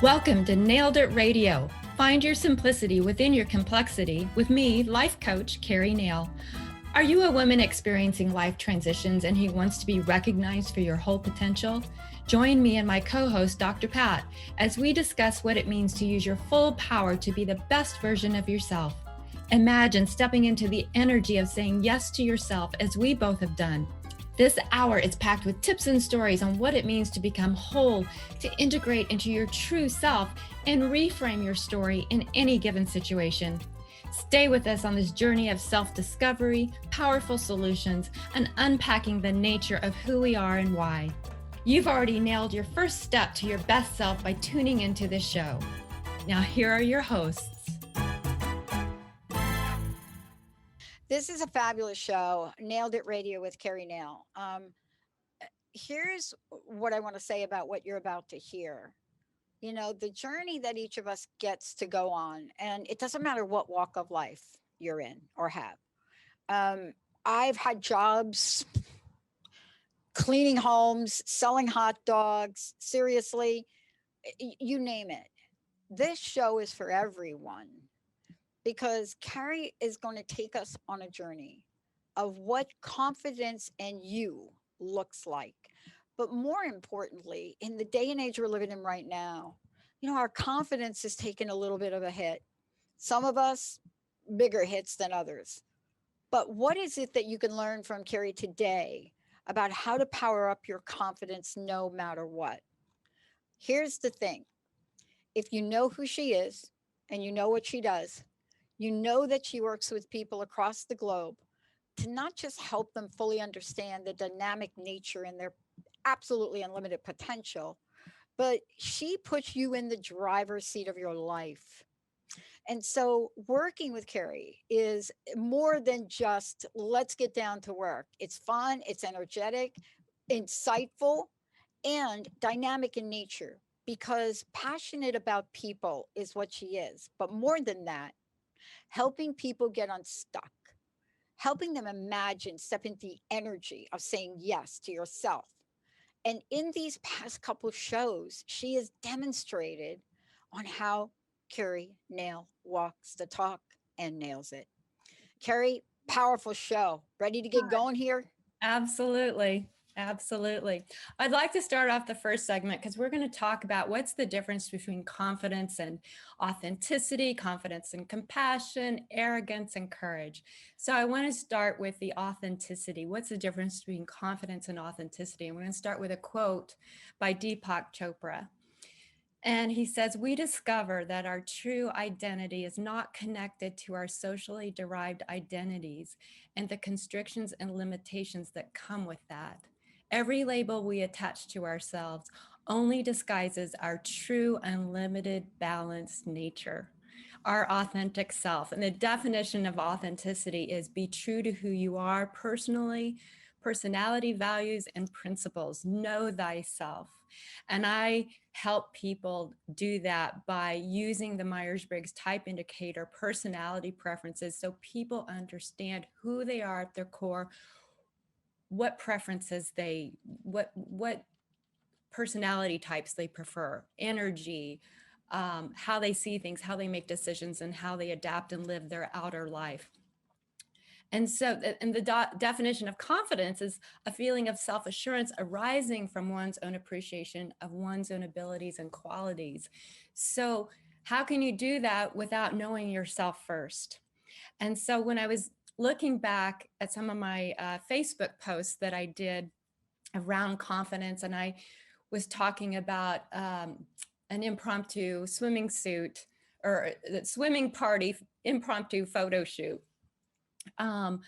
Welcome to Nailed It Radio. Find your simplicity within your complexity with me, life coach Keri Nail. Are you a woman experiencing life transitions and who wants to be recognized for your whole potential? Join me and my co-host, Dr. Pat, as we discuss what it means to use your full power to be the best version of yourself. Imagine stepping into the energy of saying yes to yourself as we both have done. This hour is packed with tips and stories on what it means to become whole, to integrate into your true self, and reframe your story in any given situation. Stay with us on this journey of self-discovery, powerful solutions, and unpacking the nature of who we are and why. You've already nailed your first step to your best self by tuning into this show. Now here are your hosts. This is a fabulous show, Nailed It Radio with Keri Nail. Here's what I want to say about what you're about to hear. You know, the journey that each of us gets to go on, and it doesn't matter what walk of life you're in or have. I've had jobs, cleaning homes, selling hot dogs, seriously, you name it. This show is for everyone. Because Keri is going to take us on a journey of what confidence in you looks like. But more importantly, in the day and age we're living in right now, you know, our confidence is taking a little bit of a hit. Some of us, bigger hits than others. But what is it that you can learn from Keri today about how to power up your confidence no matter what? Here's the thing. If you know who she is and you know what she does, you know that she works with people across the globe to not just help them fully understand the dynamic nature and their absolutely unlimited potential, but she puts you in the driver's seat of your life. And so working with Keri is more than just let's get down to work. It's fun, it's energetic, insightful, and dynamic in nature because passionate about people is what she is. But more than that, helping people get unstuck, helping them imagine, step into the energy of saying yes to yourself. And in these past couple shows, she has demonstrated on how Keri Nail walks the talk and nails it. Keri, powerful show. Ready to get going here? Absolutely. Absolutely. I'd like to start off the first segment because we're going to talk about what's the difference between confidence and authenticity, confidence and compassion, arrogance and courage. So I want to start with the authenticity. What's the difference between confidence and authenticity? And we're going to start with a quote by Deepak Chopra. And he says, we discover that our true identity is not connected to our socially derived identities and the constrictions and limitations that come with that. Every label we attach to ourselves only disguises our true, unlimited, balanced nature, our authentic self. And the definition of authenticity is be true to who you are personally, personality, values, and principles. Know thyself. And I help people do that by using the Myers Briggs Type Indicator personality preferences so people understand who they are at their core, what preferences what personality types they prefer, energy, how they see things, how they make decisions, and how they adapt and live their outer life. And so, and the definition of confidence is a feeling of self-assurance arising from one's own appreciation of one's own abilities and qualities. So how can you do that without knowing yourself first? And so when I was looking back at some of my Facebook posts that I did around confidence, and I was talking about an impromptu swimming suit or the swimming party impromptu photo shoot. As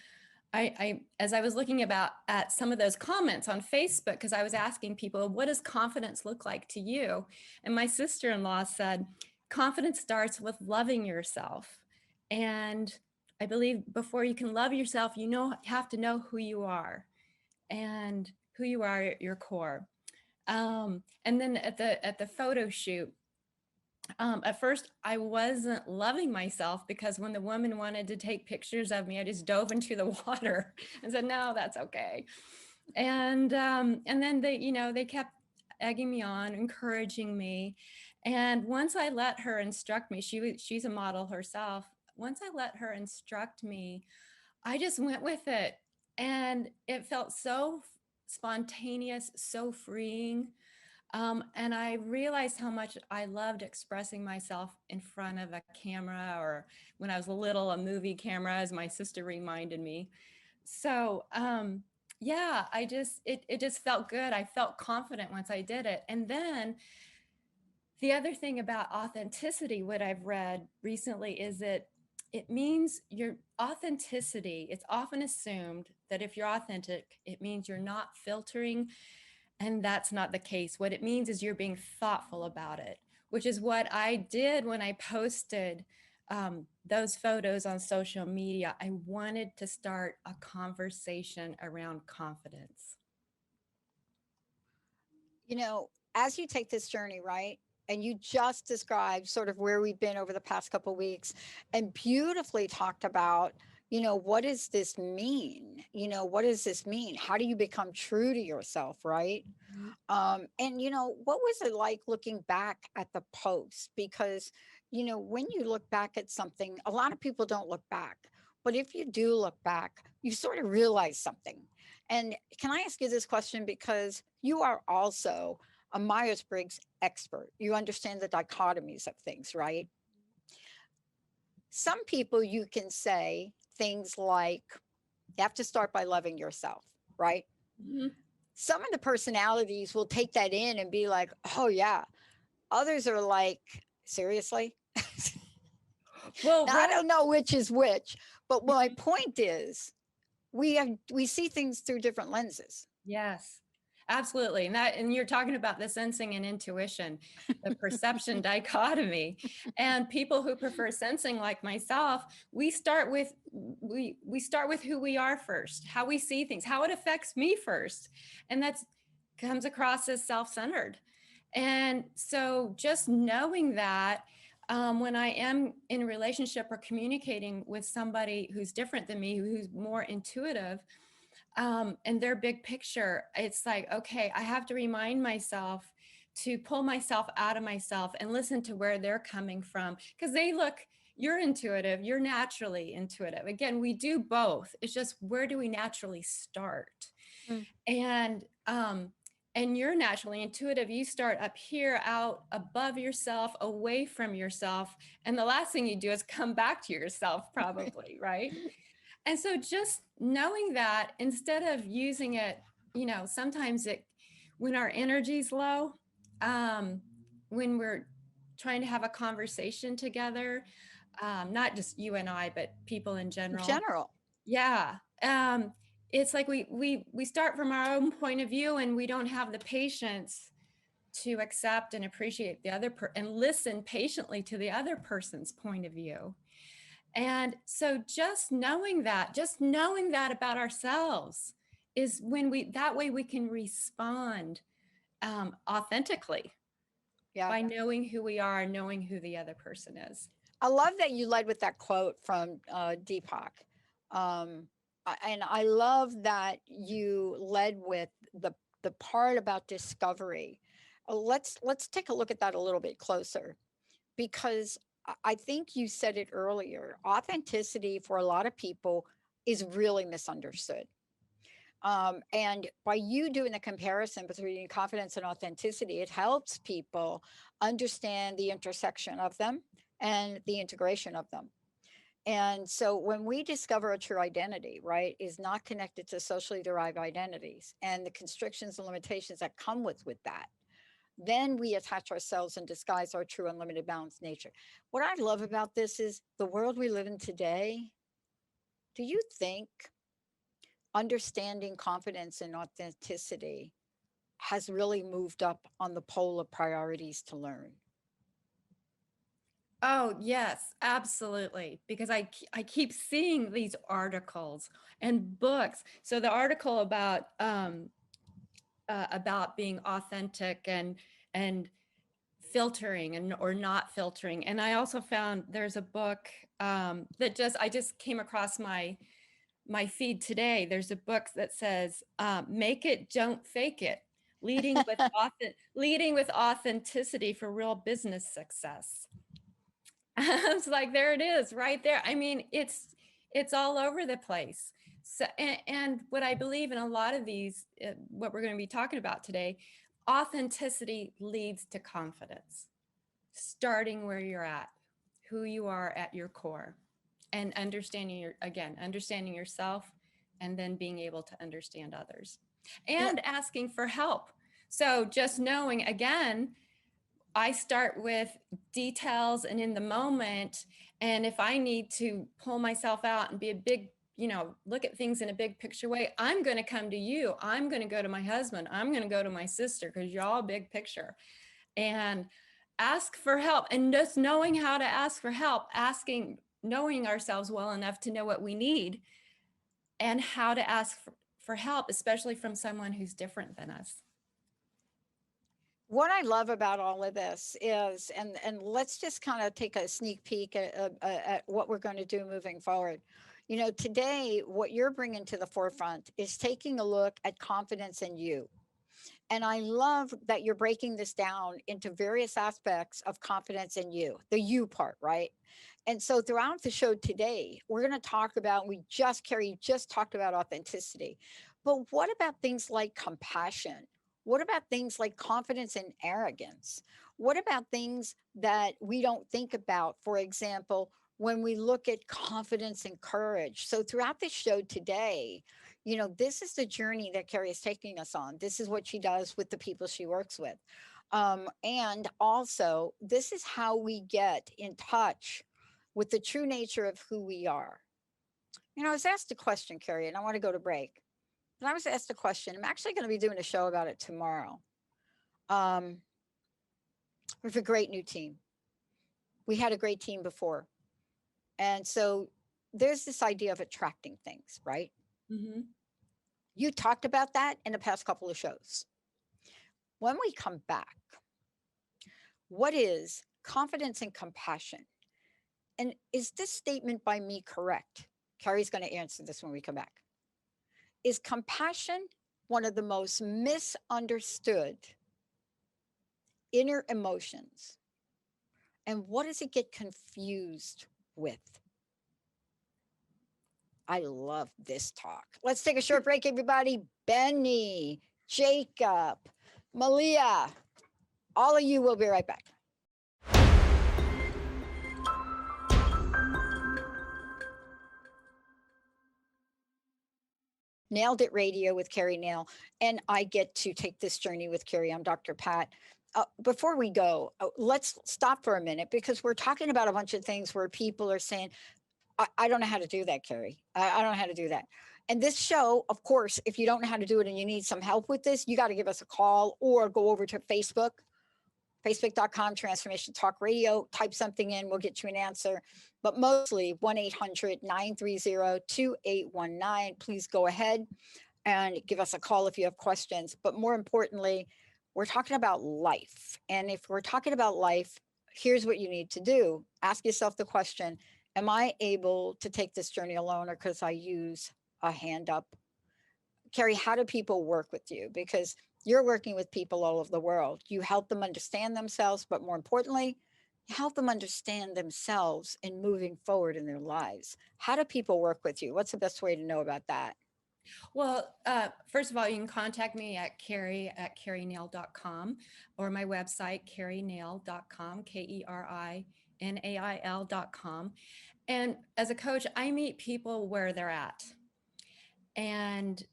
I was looking at some of those comments on Facebook, because I was asking people, what does confidence look like to you? And my sister-in-law said, confidence starts with loving yourself. And I believe before you can love yourself, you have to know who you are and who you are at your core. And then at the photo shoot, At first, I wasn't loving myself because when the woman wanted to take pictures of me, I just dove into the water and said, "No, that's okay." And then they kept egging me on, encouraging me. And once I let her instruct me, she's a model herself. Once I let her instruct me, I just went with it, and it felt so spontaneous, so freeing. And I realized how much I loved expressing myself in front of a camera, or when I was little, a movie camera, as my sister reminded me. So, yeah, it just felt good. I felt confident once I did it. And then the other thing about authenticity, what I've read recently, is that it means your authenticity. It's often assumed that if you're authentic, it means you're not filtering, and that's not the case. What it means is you're being thoughtful about it, which is what I did when I posted those photos on social media. I wanted to start a conversation around confidence. You know, as you take this journey, right? And you just described sort of where we've been over the past couple of weeks and beautifully talked about, what does this mean? What does this mean? How do you become true to yourself, right? And what was it like looking back at the post? Because when you look back at something, a lot of people don't look back, but if you do look back, you sort of realize something. And can I ask you this question, because you are also a Myers-Briggs expert, you understand the dichotomies of things, right? Some people, you can say things like, you have to start by loving yourself, right? Mhm. Some of the personalities will take that in and be like, oh yeah. Others are like, seriously? Well, Now I right. don't know which is which, but my point is we see things through different lenses. Yes, absolutely. And you're talking about the sensing and intuition, the perception dichotomy. And people who prefer sensing, like myself, we start with who we are first, how we see things, how it affects me first. And that's comes across as self-centered. And so just knowing that, when I am in a relationship or communicating with somebody who's different than me, who's more intuitive, and their big picture, it's like, okay, I have to remind myself to pull myself out of myself and listen to where they're coming from, because you're intuitive, you're naturally intuitive. Again, we do both. It's just, where do we naturally start? Mm. And you're naturally intuitive. You start up here, out above yourself, away from yourself, and the last thing you do is come back to yourself, probably, right? And so just knowing that, instead of using it, sometimes when our energy's low, um, when we're trying to have a conversation together, not just you and I, but people in In general. general. Yeah. It's like we start from our own point of view, and we don't have the patience to accept and appreciate and listen patiently to the other person's point of view. And so just knowing that about ourselves, is that way we can respond authentically, Yeah. by knowing who we are and knowing who the other person is. I love that you led with that quote from Deepak. And I love that you led with the part about discovery. Let's take a look at that a little bit closer, because I think you said it earlier. Authenticity for a lot of people is really misunderstood. And by you doing the comparison between confidence and authenticity, it helps people understand the intersection of them and the integration of them. And so when we discover a true identity, right, is not connected to socially derived identities and the constrictions and limitations that come with that, then we attach ourselves and disguise our true unlimited balanced nature. What I love about this is the world we live in today. Do you think understanding confidence and authenticity has really moved up on the pole of priorities to learn? Oh, yes, absolutely. Because I keep seeing these articles and books. So the article about being authentic and filtering and or not filtering. And I also found there's a book that I just came across my feed today. There's a book that says make it, don't fake it, leading with authenticity for real business success. It's like, there it is right there. I mean, it's all over the place. So, and what I believe in a lot of these, what we're going to be talking about today, authenticity leads to confidence, starting where you're at, who you are at your core, and understanding yourself, and then being able to understand others and asking for help. So just knowing, again, I start with details and in the moment. And if I need to pull myself out and be a big, look at things in a big picture way, I'm going to come to you. I'm going to go to my husband. I'm going to go to my sister, because you're all big picture, and ask for help. And just knowing how to ask for help, knowing ourselves well enough to know what we need and how to ask for help, especially from someone who's different than us. What I love about all of this is, and let's just kind of take a sneak peek at what we're going to do moving forward. Today, what you're bringing to the forefront is taking a look at confidence in you. And I love that you're breaking this down into various aspects of confidence in you, the you part, right? And so throughout the show today, we're going to talk about, Keri just talked about authenticity, but what about things like compassion? What about things like confidence and arrogance? What about things that we don't think about? For example, when we look at confidence and courage. So throughout the show today, this is the journey that Keri is taking us on. This is what she does with the people she works with. And also, this is how we get in touch with the true nature of who we are. I was asked a question, Keri, and I want to go to break. And I was asked a question. I'm actually going to be doing a show about it tomorrow. We have a great new team. We had a great team before. And so there's this idea of attracting things, right? Mm-hmm. You talked about that in the past couple of shows. When we come back, what is confidence and compassion? And is this statement by me correct? Keri's going to answer this when we come back. Is compassion one of the most misunderstood inner emotions? And what does it get confused with? I love this talk. Let's take a short break, everybody. Benny, Jacob, Malia, all of you, will be right back. Nailed It Radio with Keri Nail, and I get to take this journey with Keri. I'm Dr. Pat. Before we go, let's stop for a minute, because we're talking about a bunch of things where people are saying, I don't know how to do that, Keri. I don't know how to do that. And this show, of course, if you don't know how to do it and you need some help with this, you got to give us a call or go over to Facebook, facebook.com, Transformation Talk Radio, type something in, we'll get you an answer. But mostly 1-800-930-2819. Please go ahead and give us a call if you have questions. But more importantly, we're talking about life. And if we're talking about life, here's what you need to do. Ask yourself the question, am I able to take this journey alone, or because I use a hand up? Keri, how do people work with you? Because you're working with people all over the world. You help them understand themselves, but more importantly, you help them understand themselves in moving forward in their lives. How do people work with you? What's the best way to know about that? Well, first of all, you can contact me at Keri@kerinail.com, or my website, kerinail.com, KERINAIL.com. And as a coach, I meet people where they're at. And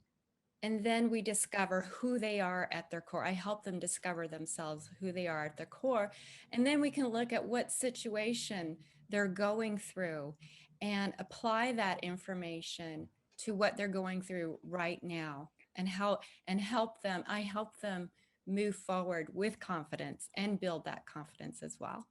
then we discover who they are at their core. I help them discover themselves, who they are at their core. And then we can look at what situation they're going through and apply that information to what they're going through right now, and help them. I help them move forward with confidence and build that confidence as well.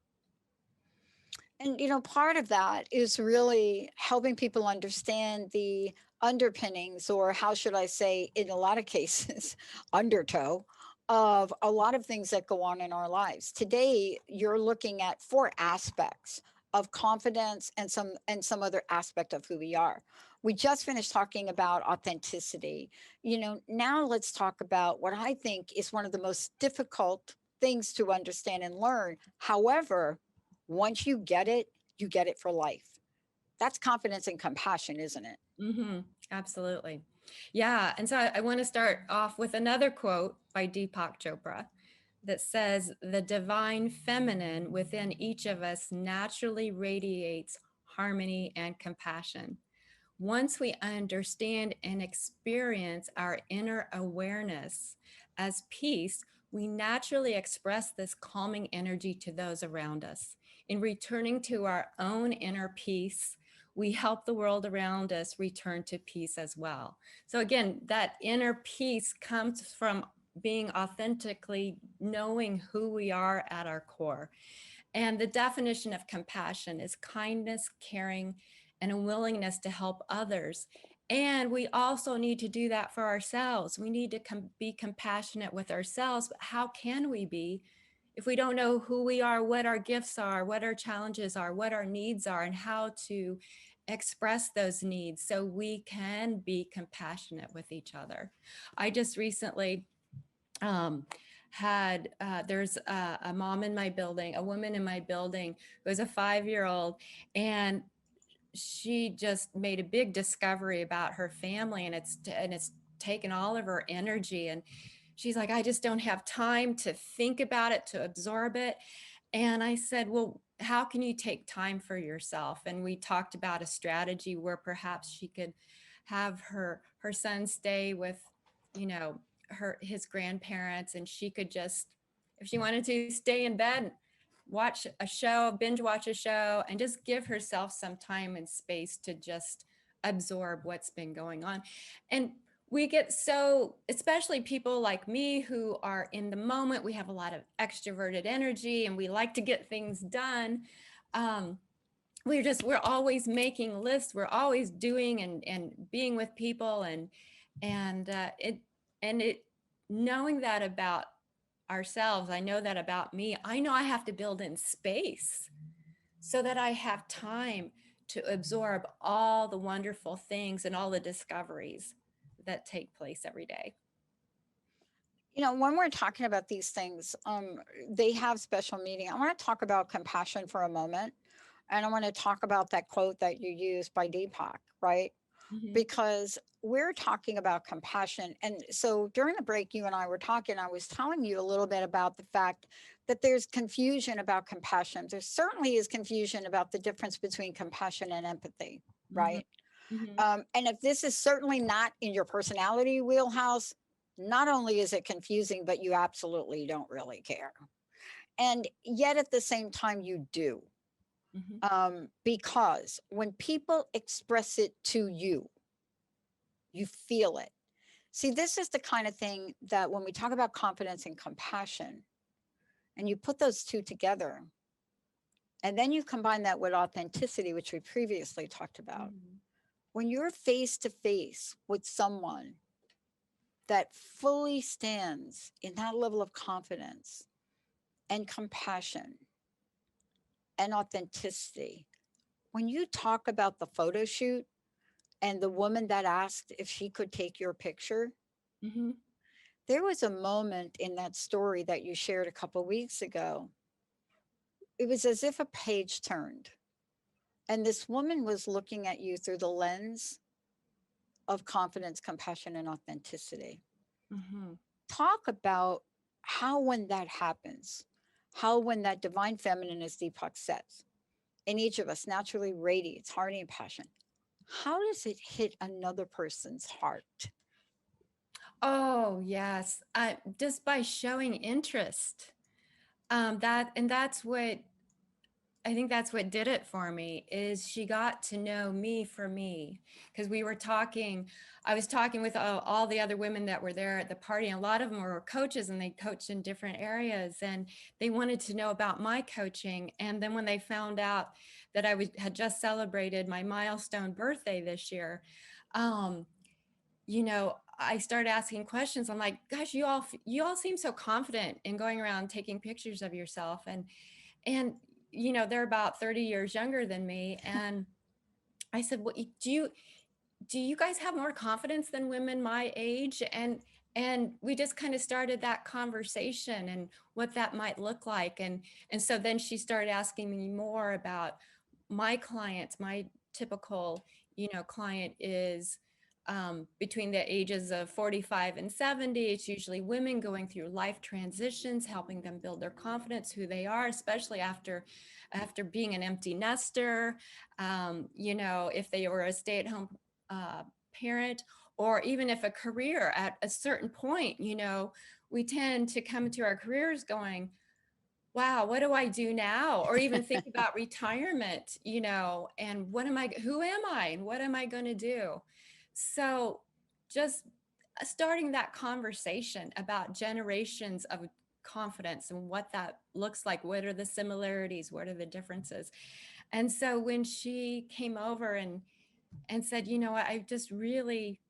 And, part of that is really helping people understand the underpinnings, or how should I say, in a lot of cases, undertow of a lot of things that go on in our lives. Today, you're looking at four aspects of confidence and some other aspect of who we are. We just finished talking about authenticity. Now let's talk about what I think is one of the most difficult things to understand and learn. However, once you get it for life. That's confidence and compassion, isn't it? Hmm. Absolutely. Yeah. And so I want to start off with another quote by Deepak Chopra that says, "The divine feminine within each of us naturally radiates harmony and compassion. Once we understand and experience our inner awareness as peace, we naturally express this calming energy to those around us. In returning to our own inner peace, we help the world around us return to peace as well." So, again, that inner peace comes from being authentically knowing who we are at our core. And the definition of compassion is kindness, caring, and a willingness to help others. And we also need to do that for ourselves. We need to be compassionate with ourselves. But how can we be if we don't know who we are, what our gifts are, what our challenges are, what our needs are, and how to express those needs so we can be compassionate with each other? I just recently um, had there's a mom in my building, a woman in my building who was a 5-year old, and she just made a big discovery about her family, and it's taken all of her energy. And she's like, "I just don't have time to think about it, to absorb it." And I said, "Well, how can you take time for yourself?" And we talked about a strategy where perhaps she could have her son stay with, you know, his grandparents, and she could just, if she wanted to, stay in bed, watch a show, binge watch a show, and just give herself some time and space to just absorb what's been going on. And we get so, especially people like me who are in the moment, we have a lot of extroverted energy and we like to get things done. Um, we're always making lists, we're always doing and being with people, and it knowing that about ourselves, I know that about me, I know I have to build in space so that I have time to absorb all the wonderful things and all the discoveries that take place every day. When we're talking about these things, they have special meaning. I want to talk about compassion for a moment. And I want to talk about that quote that you used by Deepak, right? Mhm. Because we're talking about compassion. And so during the break, you and I were talking, I was telling you a little bit about the fact that there's confusion about compassion. There certainly is confusion about the difference between compassion and empathy, Mhm. right? Mhm. And if this is certainly not in your personality wheelhouse, not only is it confusing, but you absolutely don't really care. And yet at the same time, you do. Mhm. Because when people express it to you, you feel it. See, this is the kind of thing that when we talk about confidence and compassion, and you put those two together, and then you combine that with authenticity, which we previously talked about, Mhm. when you're face to face with someone that fully stands in that level of confidence and compassion and authenticity, when you talk about the photo shoot and the woman that asked if she could take your picture, Mhm. there was a moment in that story that you shared a couple weeks ago. It was as if a page turned, and this woman was looking at you through the lens of confidence, compassion, and authenticity. Mhm. Talk about how, when that happens, how, when that divine feminine, as Deepak says, in each of us naturally radiates harmony and passion, how does it hit another person's heart? Oh, yes. Just by showing interest. That's what I think that's what did it for me, is she got to know me for me. Because I was talking with all the other women that were there at the party, and a lot of them were coaches and they coached in different areas, and they wanted to know about my coaching. And then when they found out that had just celebrated my milestone birthday this year, um, you know, I started asking questions. I'm like, gosh, you all seem so confident in going around taking pictures of yourself. And they're about 30 years younger than me. And I said, well, do you guys have more confidence than women my age? And we just kind of started that conversation and what that might look like. And so then she started asking me more about my clients. My typical, client is between the ages of 45 and 70. It's usually women going through life transitions, helping them build their confidence, who they are, especially after being an empty nester. If they were a stay-at-home uh, parent, or even if a career at a certain point, we tend to come to our careers going, wow, what do I do now? Or even think about retirement, and who am I and what am I going to do? So just starting that conversation about generations of confidence and what that looks like. What are the similarities? What are the differences? And so when she came over and said, what, I just really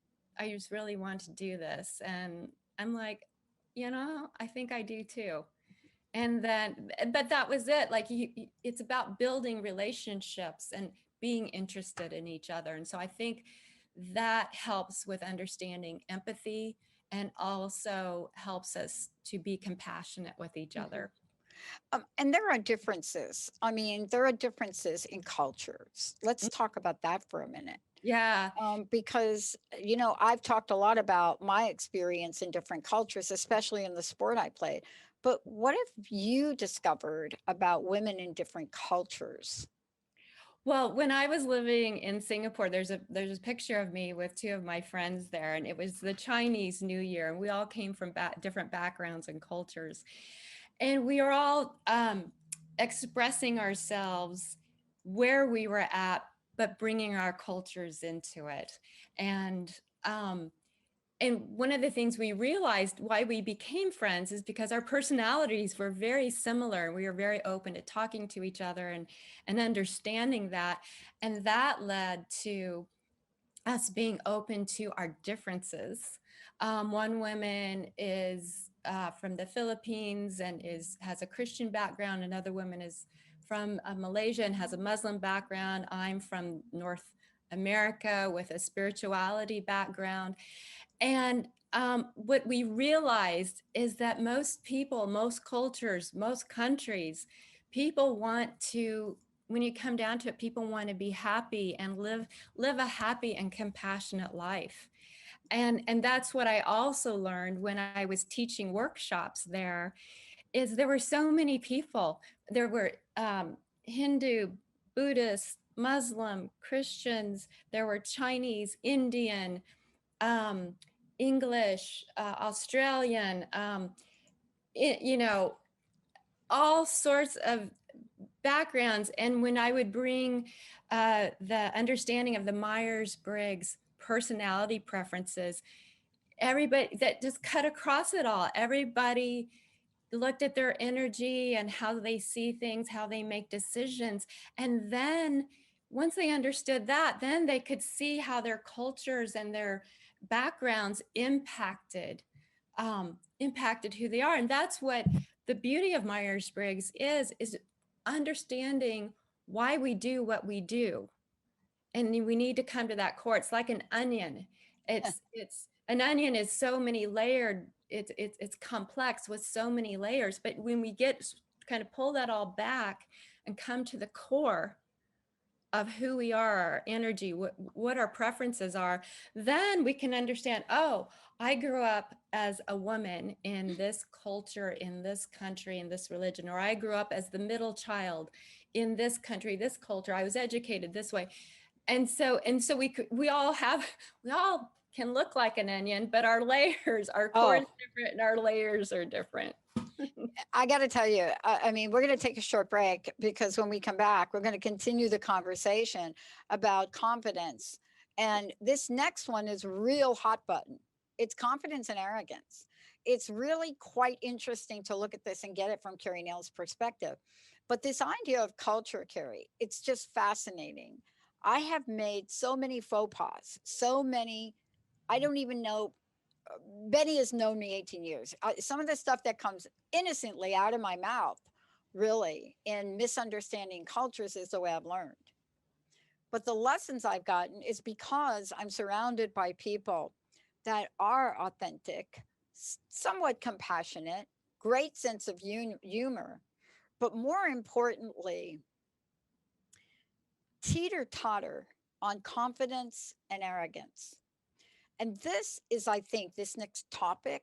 want to do this. And I'm like, I think I do too. And then, but that was it. Like, it's about building relationships and being interested in each other. And so I think that helps with understanding empathy, and also helps us to be compassionate with each Mhm. other. And there are differences. I mean, there are differences in cultures. Let's talk about that for a minute. Yeah. Because, I've talked a lot about my experience in different cultures, especially in the sport I played. But what have you discovered about women in different cultures? Well, when I was living in Singapore, there's a picture of me with two of my friends there, and it was the Chinese New Year, and we all came from different backgrounds and cultures, and we were all expressing ourselves where we were at, but bringing our cultures into it, and um, and one of the things we realized why we became friends is because our personalities were very similar. We were very open to talking to each other and understanding that. And that led to us being open to our differences. One woman is from the Philippines and has a Christian background. Another woman is from Malaysia and has a Muslim background. I'm from North America with a spirituality background. And what we realized is that most people, most cultures, most countries, people want to, when you come down to it, people want to be happy and live a happy and compassionate life. And that's what I also learned when I was teaching workshops there, is there were so many people. There were Hindu, Buddhist, Muslim, Christians, there were Chinese, Indian, um, English, Australian, all sorts of backgrounds. And when I would bring the understanding of the Myers Briggs personality preferences, everybody that just cut across it all, everybody looked at their energy and how they see things, how they make decisions. And then once they understood that, then they could see how their cultures and their backgrounds impacted who they are. And that's what the beauty of Myers-Briggs is understanding why we do what we do. And we need to come to that core. It's like an onion. It's an onion is so many layered. It's complex with so many layers. But when we get kind of pull that all back and come to the core of who we are, our energy, what our preferences are, then we can understand, oh, I grew up as a woman in this culture, in this country, in this religion, or I grew up as the middle child in this country, this culture. I was educated this way. And so we all can look like an onion, but our layers, our core is Oh, different and our layers are different. I got to tell you, I mean, we're going to take a short break because when we come back, we're going to continue the conversation about confidence. And this next one is real hot button. It's confidence and arrogance. It's really quite interesting to look at this and get it from Keri Nail's perspective. But this idea of culture, Keri, it's just fascinating. I have made so many faux pas, so many, I don't even know. Benny has known me 18 years. Some of the stuff that comes innocently out of my mouth, really, in misunderstanding cultures is the way I've learned. But the lessons I've gotten is because I'm surrounded by people that are authentic, somewhat compassionate, great sense of humor, but more importantly, teeter totter on confidence and arrogance. And this is, I think, this next topic,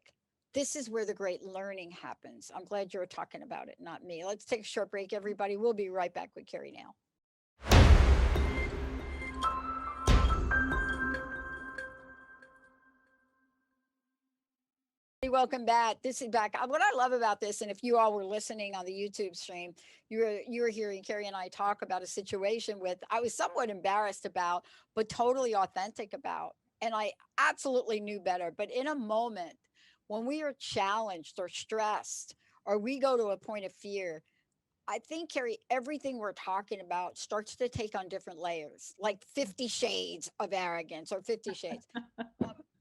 this is where the great learning happens. I'm glad you're talking about it, not me. Let's take a short break, everybody. We'll be right back with Keri Nail. Welcome back. This is back. What I love about this, and if you all were listening on the YouTube stream, you were hearing Keri and I talk about a situation with I was somewhat embarrassed about, but totally authentic about, and I absolutely knew better. But in a moment when we are challenged or stressed, or we go to a point of fear, I think, Keri, everything we're talking about starts to take on different layers, like 50 shades of arrogance or 50 shades.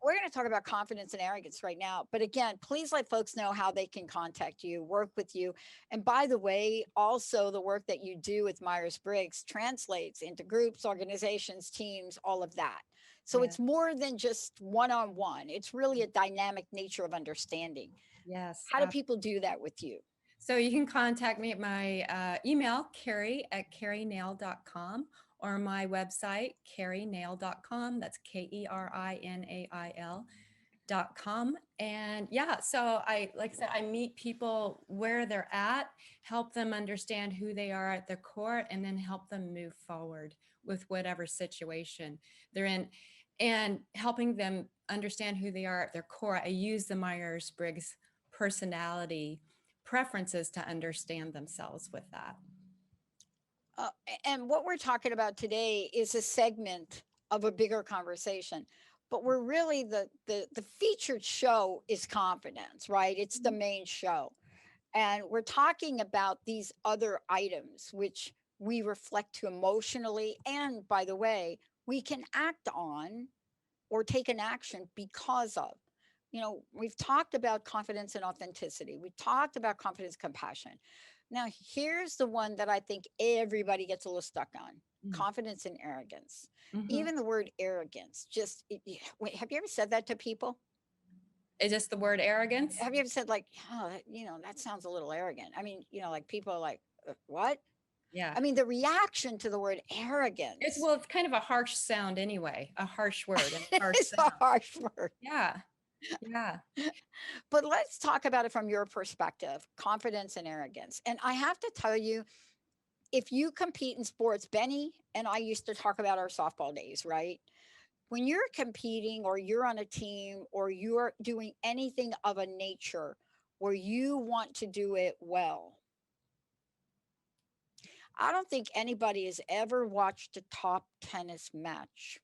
We're going to talk about confidence and arrogance right now. But again, please let folks know how they can contact you, work with you. And by the way, also the work that you do with Myers Briggs translates into groups, organizations, teams, all of that. So Yeah. it's more than just one-on-one. It's really a dynamic nature of understanding. Yes. How do people do that with you? So you can contact me at my email, Keri@kerinail.com, or my website, kerinail.com. That's KERINAIL.com. And yeah, so like I said, I meet people where they're at, help them understand who they are at their core, and then help them move forward with whatever situation they're in, and helping them understand who they are at their core. I use the Myers Briggs personality preferences to understand themselves with that. And what we're talking about today is a segment of a bigger conversation, but we're really the featured show is confidence, right? It's the main show, and we're talking about these other items which we reflect to emotionally, and by the way, we can act on or take an action because of. You know, we've talked about confidence and authenticity. We talked about confidence, compassion. Now, here's the one that I think everybody gets a little stuck on: confidence and arrogance. Even the word arrogance, just, wait, have you ever said that to people? Is just the word arrogance? Have you ever said, like, oh, that sounds a little arrogant? I mean, like people are like, what? Yeah. I mean, the reaction to the word arrogance. It's kind of a harsh sound anyway, a harsh word. It's a harsh word. Yeah. Yeah. But let's talk about it from your perspective: confidence and arrogance. And I have to tell you, if you compete in sports, Benny and I used to talk about our softball days, right? When you're competing or you're on a team or you're doing anything of a nature where you want to do it well, I don't think anybody has ever watched a top tennis match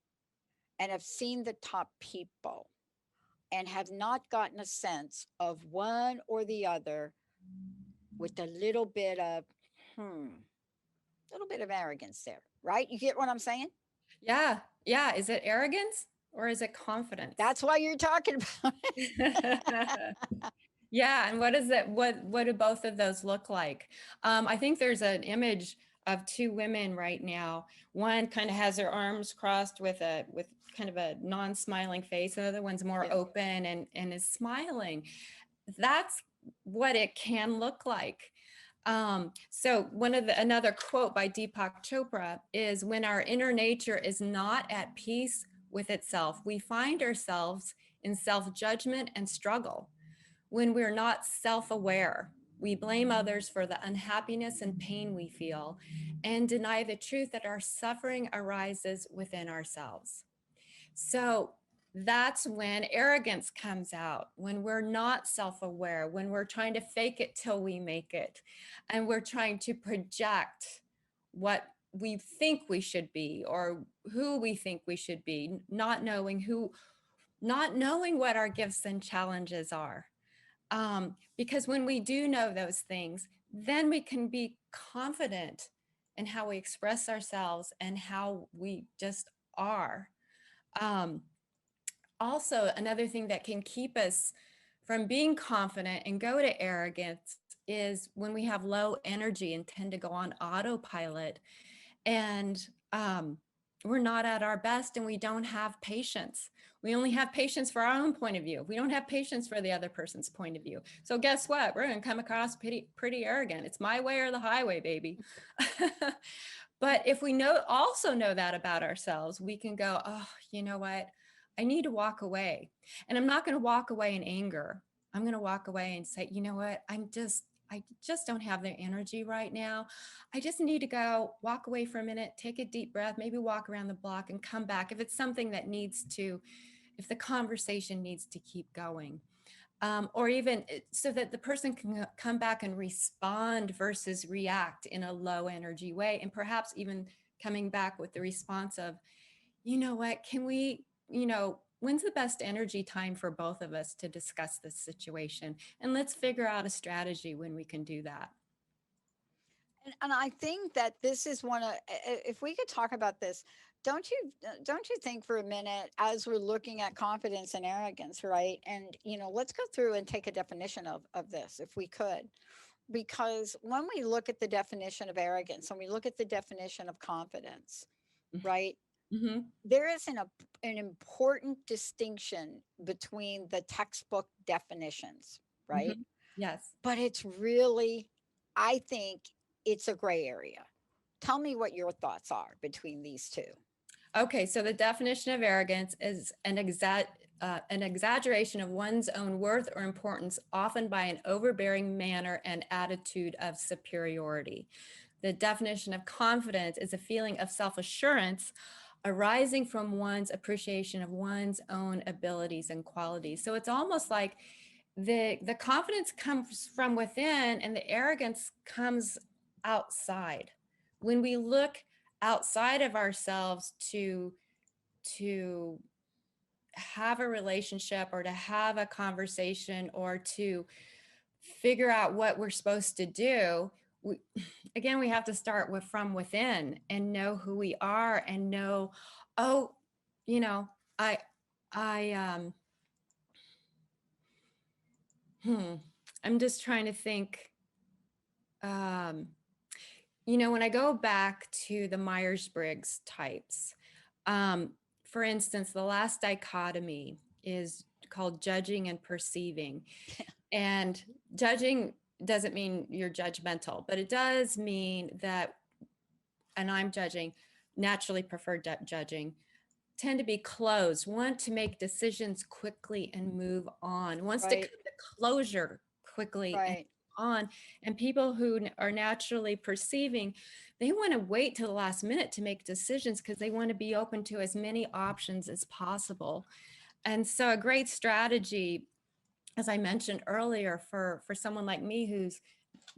and have seen the top people and have not gotten a sense of one or the other with a little bit of, little bit of arrogance there, right? You get what I'm saying? Yeah. Yeah. Is it arrogance or is it confidence? That's why you're talking about it. Yeah. And what is it? What do both of those look like? I think there's an image of two women right now. One kind of has her arms crossed with kind of a non-smiling face. The other one's more open and is smiling. That's what it can look like. So another quote by Deepak Chopra is, when our inner nature is not at peace with itself, we find ourselves in self-judgment and struggle. When we're not self-aware, we blame others for the unhappiness and pain we feel and deny the truth that our suffering arises within ourselves. So that's when arrogance comes out, when we're not self-aware, when we're trying to fake it till we make it, and we're trying to project what we think we should be or who we think we should be, not knowing what our gifts and challenges are. Because when we do know those things, then we can be confident in how we express ourselves and how we just are. Also, another thing that can keep us from being confident and go to arrogance is when we have low energy and tend to go on autopilot, and we're not at our best, and we don't have patience. We only have patience for our own point of view. We don't have patience for the other person's point of view. So guess what? We're going to come across pretty arrogant. It's my way or the highway, baby. But if we also know that about ourselves, we can go, oh, you know what? I need to walk away. And I'm not going to walk away in anger. I'm going to walk away and say, you know what? I just don't have the energy right now. I just need to go walk away for a minute, take a deep breath, maybe walk around the block and come back. If it's something that if the conversation needs to keep going. Or even so that the person can come back and respond versus react in a low energy way. And perhaps even coming back with the response of, you know what, can we, when's the best energy time for both of us to discuss this situation? And let's figure out a strategy when we can do that. And I think that this is one of, if we could talk about this, don't you think for a minute as we're looking at confidence and arrogance, right? And let's go through and take a definition of this if we could. Because when we look at the definition of arrogance and we look at the definition of confidence, right? Mm-hmm. There is an important distinction between the textbook definitions, right? Mm-hmm. Yes. But it's really, I think it's a gray area. Tell me what your thoughts are between these two. Okay, so the definition of arrogance is an exaggeration of one's own worth or importance, often by an overbearing manner and attitude of superiority. The definition of confidence is a feeling of self-assurance arising from one's appreciation of one's own abilities and qualities. So it's almost like the confidence comes from within and the arrogance comes outside. When we look outside of ourselves to have a relationship or to have a conversation or to figure out what we're supposed to do, we have to start from within and know who we are and know, oh, you know, I I'm just trying to think. When I go back to the Myers Briggs types, for instance, the last dichotomy is called judging and perceiving. And judging doesn't mean you're judgmental, but it does mean that, and I'm judging, naturally prefer judging, tend to be closed, want to make decisions quickly and move on, wants to come Right. to closure quickly and Right. on. And people who are naturally perceiving, they want to wait till the last minute to make decisions because they want to be open to as many options as possible. And so a great strategy, as I mentioned earlier, for someone like me who's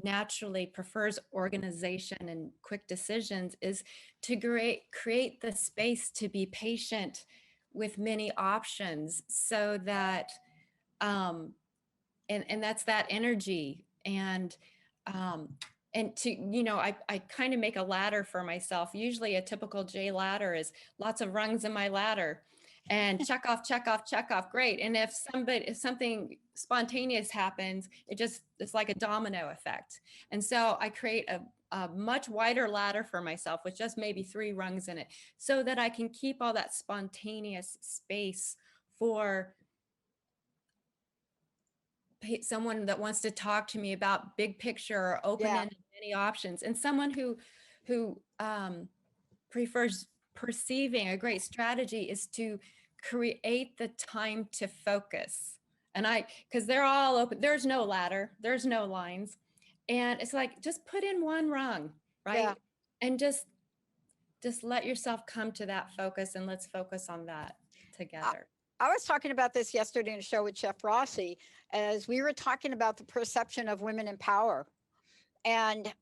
naturally prefers organization and quick decisions, is to create the space to be patient with many options so that and that's that energy. And to I kind of make a ladder for myself. Usually a typical J ladder is lots of rungs in my ladder and check off, check off, check off. Great. And if something spontaneous happens, it's like a domino effect. And so I create a much wider ladder for myself with just maybe 3 rungs in it so that I can keep all that spontaneous space for someone that wants to talk to me about big picture or Yeah. open-ended many options, and someone who prefers perceiving. A great strategy is to create the time to focus. And because they're all open, there's no ladder, there's no lines, and it's like just put in 1 rung, Yeah. right? And just let yourself come to that focus, and let's focus on that I, together. I was talking about this yesterday in a show with Chef Rossi as we were talking about the perception of women in power. And,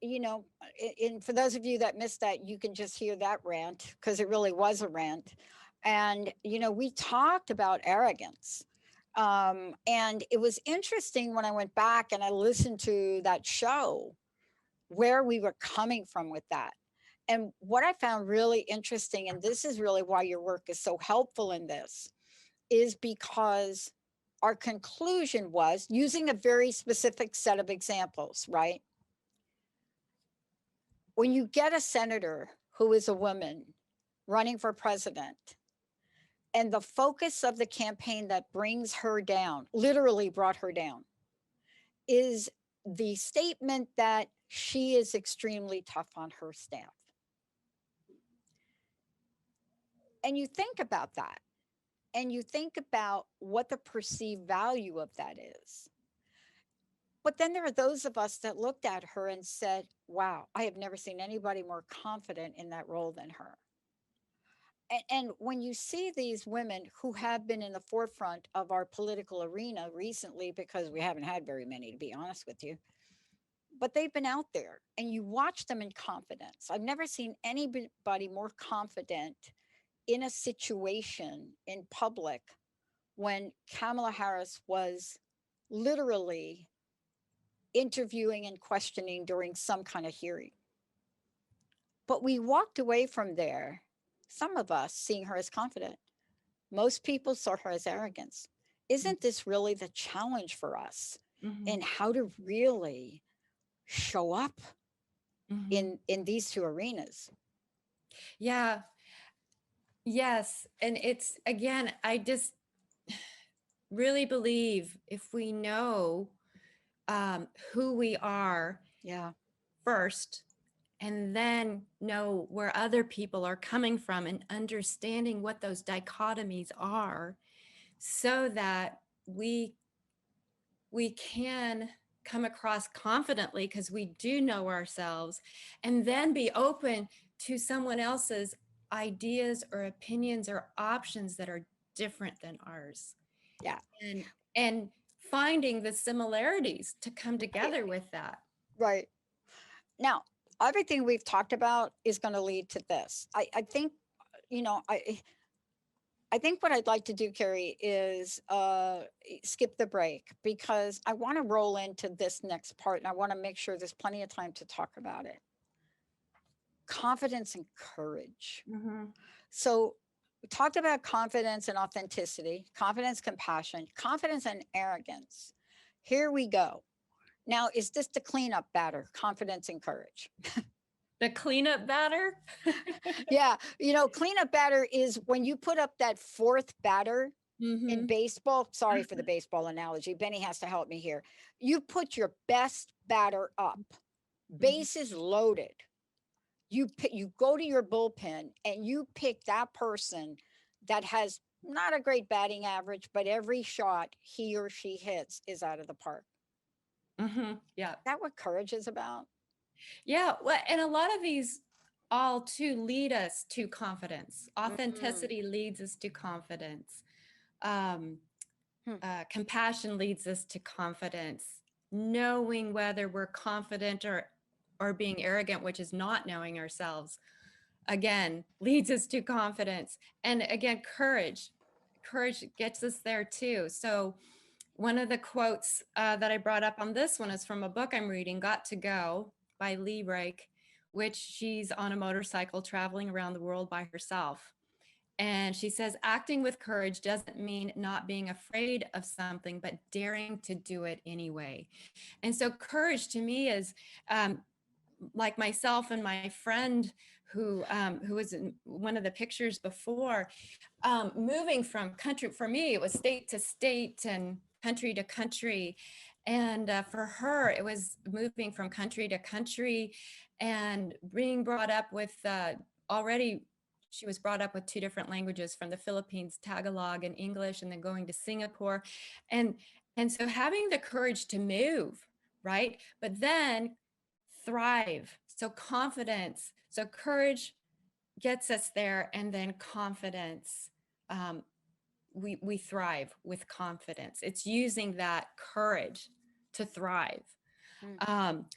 for those of you that missed that, you can just hear that rant because it really was a rant. And, we talked about arrogance. And it was interesting when I went back and I listened to that show where we were coming from with that. And what I found really interesting, and this is really why your work is so helpful in this, is because our conclusion was, using a very specific set of examples, right? When you get a senator who is a woman running for president, and the focus of the campaign that brings her down, literally brought her down, is the statement that she is extremely tough on her staff. And you think about that, and you think about what the perceived value of that is. But then there are those of us that looked at her and said, wow, I have never seen anybody more confident in that role than her. And when you see these women who have been in the forefront of our political arena recently, because we haven't had very many, to be honest with you, but they've been out there and you watch them in confidence. I've never seen anybody more confident in a situation in public when Kamala Harris was literally interviewing and questioning during some kind of hearing. But we walked away from there, some of us seeing her as confident. Most people saw her as arrogance. Isn't this really the challenge for us in how to really show up in these two arenas? Yeah. Yes. And it's, again, I just really believe if we know who we are Yeah. first, and then know where other people are coming from and understanding what those dichotomies are, so that we can come across confidently because we do know ourselves, and then be open to someone else's ideas or opinions or options that are different than ours. Yeah. And finding the similarities to come together with that. Right. Now, everything we've talked about is going to lead to this. I think, you know, I think what I'd like to do, Keri, is skip the break because I want to roll into this next part and I want to make sure there's plenty of time to talk about it. Confidence and courage. So we talked about confidence and authenticity, confidence, compassion, confidence and arrogance. Here we go. Now, is this the cleanup batter, confidence and courage? The cleanup batter? Yeah. You know, cleanup batter is when you put up that fourth batter in baseball. Sorry for the baseball analogy. Benny has to help me here. You put your best batter up, bases loaded. You go to your bullpen and you pick that person that has not a great batting average, but every shot he or she hits is out of the park. Yeah. Is that what courage is about? Yeah. Well, and a lot of these all too lead us to confidence. Authenticity leads us to confidence. Compassion leads us to confidence. Knowing whether we're confident or being arrogant, which is not knowing ourselves, again, leads us to confidence. And again, courage gets us there too. So one of the quotes that I brought up on this one is from a book I'm reading, Got to Go by Lee Rake, which she's on a motorcycle traveling around the world by herself. And she says, acting with courage doesn't mean not being afraid of something, but daring to do it anyway. And so courage to me is like myself and my friend who was in one of the pictures before, moving from country. For me, it was state to state and country to country. And for her, it was moving from country to country and being brought up with already, she was brought up with two different languages from the Philippines, Tagalog and English, and then going to Singapore. And so having the courage to move, right? But then thrive. So confidence. So courage gets us there, and then confidence. We thrive with confidence. It's using that courage to thrive.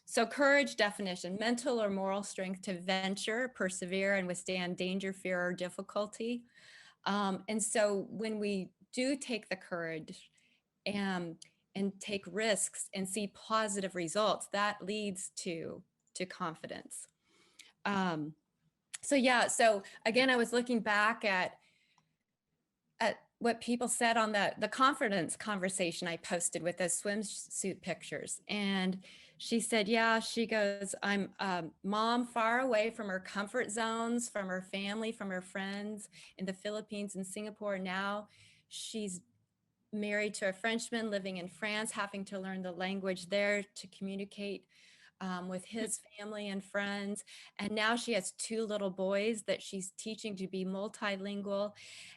So courage definition: mental or moral strength to venture, persevere, and withstand danger, fear, or difficulty. And so when we do take the courage and take risks and see positive results, that leads to confidence. So yeah, so again, I was looking back at what people said on the confidence conversation I posted with those swimsuit pictures. And she said, yeah, she goes, I'm mom far away from her comfort zones, from her family, from her friends in the Philippines and Singapore. Now she's married to a Frenchman living in France, having to learn the language there to communicate with his family and friends. And now she has two little boys that she's teaching to be multilingual.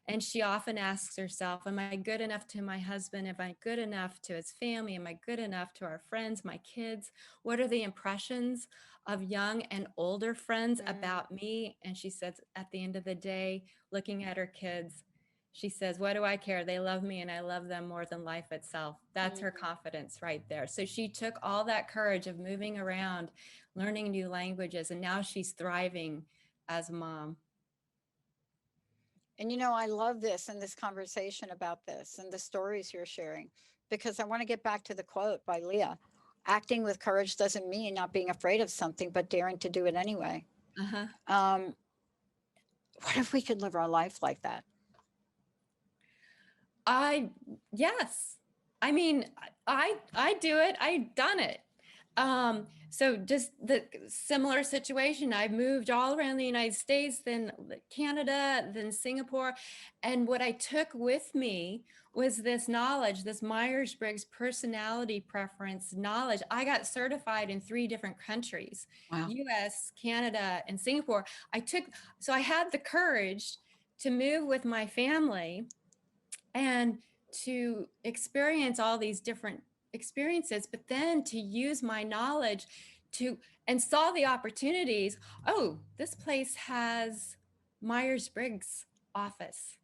And she often asks herself, am I good enough to my husband? Am I good enough to his family? Am I good enough to our friends, my kids? What are the impressions of young and older friends Mm, about me? And she says, at the end of the day, looking at her kids, she says, what do I care? They love me and I love them more than life itself. That's her mm. confidence right there. So she took all that courage of moving around, learning new languages, and now she's thriving as a mom. And I love this and this conversation about this and the stories you're sharing, because I want to get back to the quote by Leah. Acting with courage doesn't mean not being afraid of something, but daring to do it anyway. Uh-huh. Um, what if we could live our life like that? I yes. I mean, I do it. I've done it. So just the similar situation. I've moved all around the United States, then Canada, then Singapore. And what I took with me was this knowledge, this Myers Briggs personality preference knowledge. I got certified in 3 different countries, Wow. US, Canada, and Singapore. So I had the courage to move with my family and to experience all these different experiences, but then to use my knowledge to and saw the opportunities. Oh, this place has Myers-Briggs office.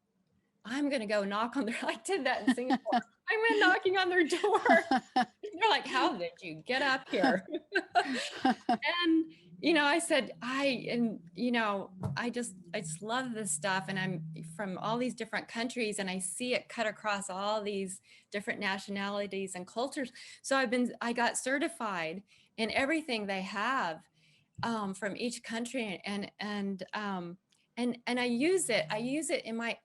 I'm going to go knock on their I did that in Singapore. I went knocking on their door. They're like, how did you get up here? And I said, I just love this stuff. And I'm from all these different countries and I see it cut across all these different nationalities and cultures. So I got certified in everything they have from each country. And I use it in my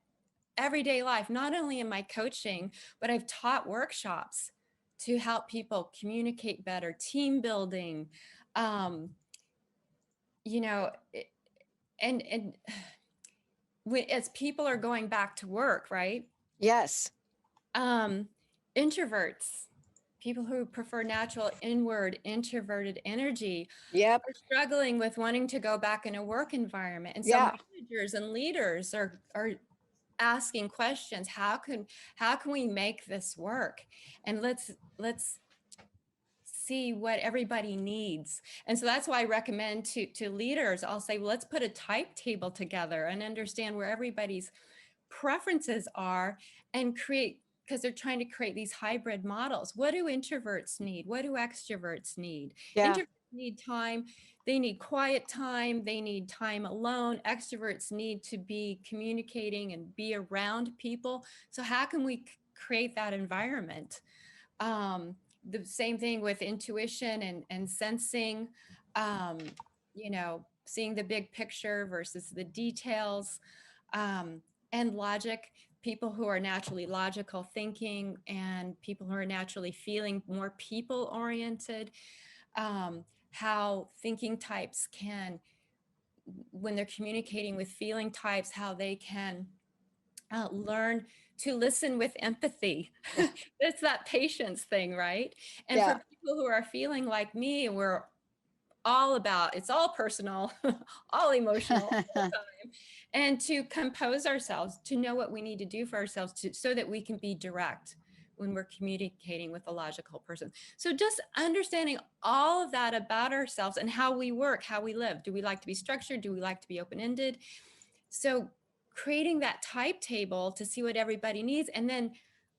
everyday life, not only in my coaching, but I've taught workshops to help people communicate better, team building, um, you know, and as people are going back to work, right? Yes. Um, Introverts, people who prefer natural inward introverted energy Yep. are struggling with wanting to go back in a work environment. And so Yeah. managers and leaders are asking questions. How can we make this work? And let's see what everybody needs. And so that's why I recommend to leaders, I'll say, well, let's put a type table together and understand where everybody's preferences are and create, because they're trying to create these hybrid models. What do introverts need? What do extroverts need? Yeah. Introverts need time. They need quiet time. They need time alone. Extroverts need to be communicating and be around people. So how can we create that environment? The same thing with intuition and sensing, seeing the big picture versus the details, um, and logic. People who are naturally logical thinking and people who are naturally feeling, more people oriented. How thinking types can, when they're communicating with feeling types, how they can learn to listen with empathy. It's that patience thing, right? And for Yeah. people who are feeling like me, we're all about, it's all personal, all emotional all the time. And to compose ourselves, to know what we need to do for ourselves so that we can be direct when we're communicating with a logical person. So just understanding all of that about ourselves and how we work, how we live. Do we like to be structured? Do we like to be open-ended? So creating that type table to see what everybody needs, and then,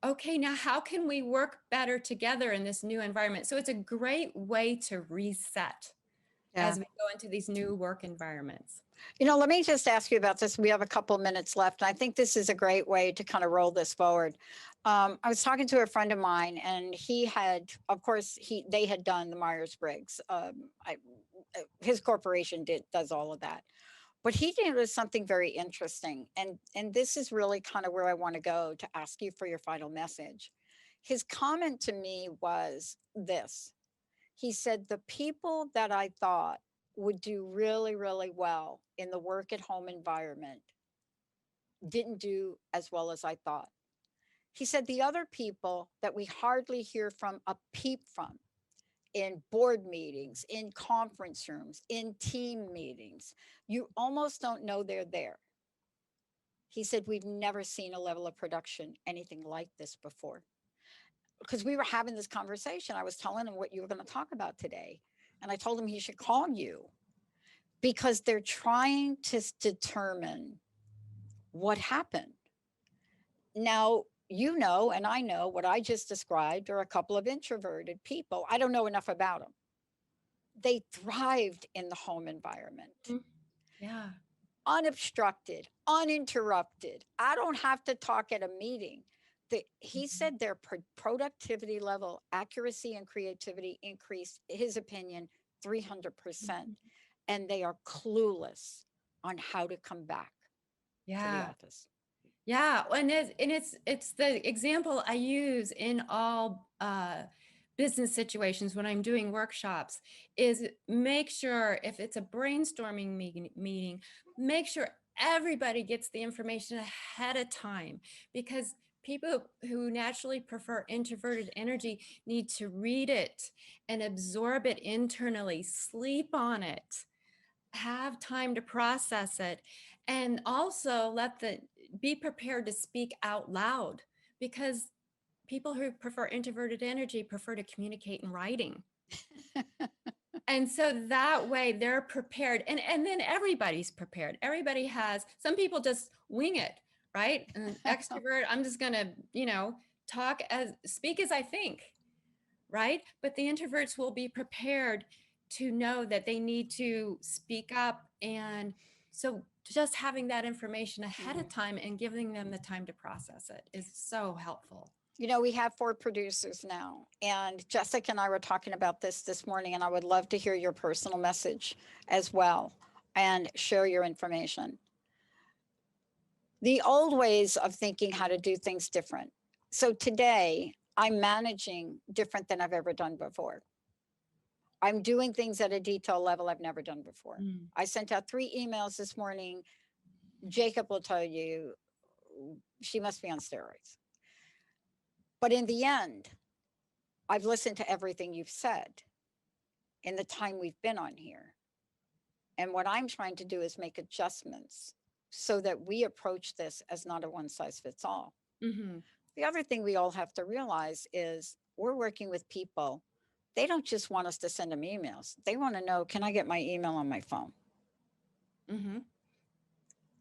okay, now how can we work better together in this new environment? So it's a great way to reset Yeah. as we go into these new work environments. Let me just ask you about this. We have a couple of minutes left. I think this is a great way to kind of roll this forward. I was talking to a friend of mine, and he had, of course, they had done the Myers Briggs. His corporation does all of that. But he noticed something very interesting. And this is really kind of where I want to go to ask you for your final message. His comment to me was this. He said, the people that I thought would do really, really well in the work at home environment didn't do as well as I thought. He said, the other people that we hardly hear from a peep from in board meetings, in conference rooms, in team meetings, you almost don't know they're there. He said, we've never seen a level of production anything like this before. Because we were having this conversation. I was telling him what you were going to talk about today. And I told him he should call you because they're trying to determine what happened. Now, you know, and I know what I just described are a couple of introverted people. I don't know enough about them. They thrived in the home environment. Yeah. Unobstructed, uninterrupted. I don't have to talk at a meeting. He said their productivity level, accuracy, and creativity increased, his opinion, 300%. And they are clueless on how to come back to the office. Yeah, and it's the example I use in all business situations when I'm doing workshops is make sure if it's a brainstorming meeting, make sure everybody gets the information ahead of time, because people who naturally prefer introverted energy need to read it and absorb it internally, sleep on it, have time to process it, and also be prepared to speak out loud, because people who prefer introverted energy prefer to communicate in writing. And so that way they're prepared, and then everybody's prepared. Everybody has, some people just wing it, right? An extrovert, I'm just gonna, speak as I think, right? But the introverts will be prepared to know that they need to speak up. And so just having that information ahead of time and giving them the time to process it is so helpful. You know, we have 4 producers now, and Jessica and I were talking about this morning, and I would love to hear your personal message as well and share your information. The old ways of thinking how to do things different. So today I'm managing different than I've ever done before. I'm doing things at a detail level I've never done before. I sent out 3 emails this morning. Jacob will tell you she must be on steroids. But in the end, I've listened to everything you've said in the time we've been on here. And what I'm trying to do is make adjustments so that we approach this as not a one size fits all. The other thing we all have to realize is we're working with people. They don't just want us to send them emails. They want to know, can I get my email on my phone?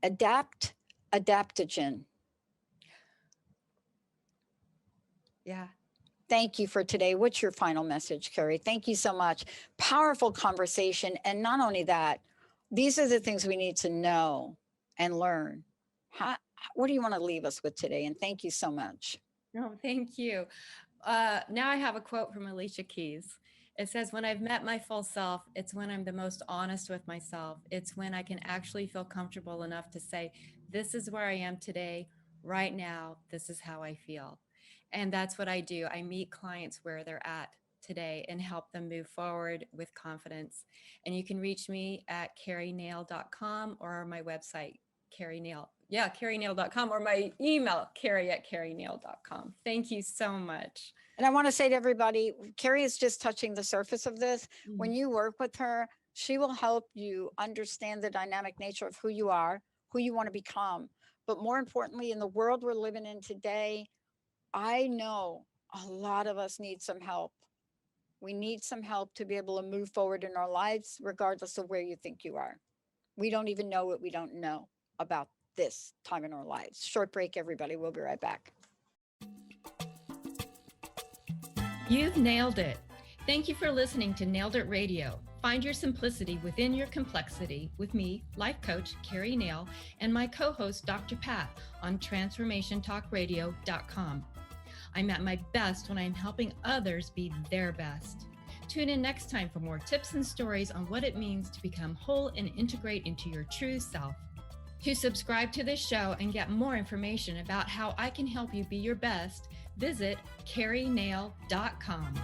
Adaptogen. Yeah. Thank you for today. What's your final message, Keri? Thank you so much. Powerful conversation. And not only that, these are the things we need to know and learn. What do you want to leave us with today? And thank you so much. No, thank you. Now I have a quote from Alicia Keys. It says, when I've met my full self, it's when I'm the most honest with myself. It's when I can actually feel comfortable enough to say, this is where I am today, right now. This is how I feel. And that's what I do. I meet clients where they're at today and help them move forward with confidence. And you can reach me at kerinail.com or my website, kerinail.com, or my email, keri@kerinail.com. Thank you so much. And I want to say to everybody, Keri is just touching the surface of this. When you work with her, she will help you understand the dynamic nature of who you are, who you want to become. But more importantly, in the world we're living in today, I know a lot of us need some help. We need some help to be able to move forward in our lives, regardless of where you think you are. We don't even know what we don't know about this time in our lives. Short break, everybody. We'll be right back. You've nailed it. Thank you for listening to Nailed It Radio. Find your simplicity within your complexity with me, life coach Keri Nail, and my co-host Dr. Pat on transformationtalkradio.com. I'm at my best when I'm helping others be their best. Tune in next time for more tips and stories on what it means to become whole and integrate into your true self. To subscribe to this show and get more information about how I can help you be your best, visit kerinail.com.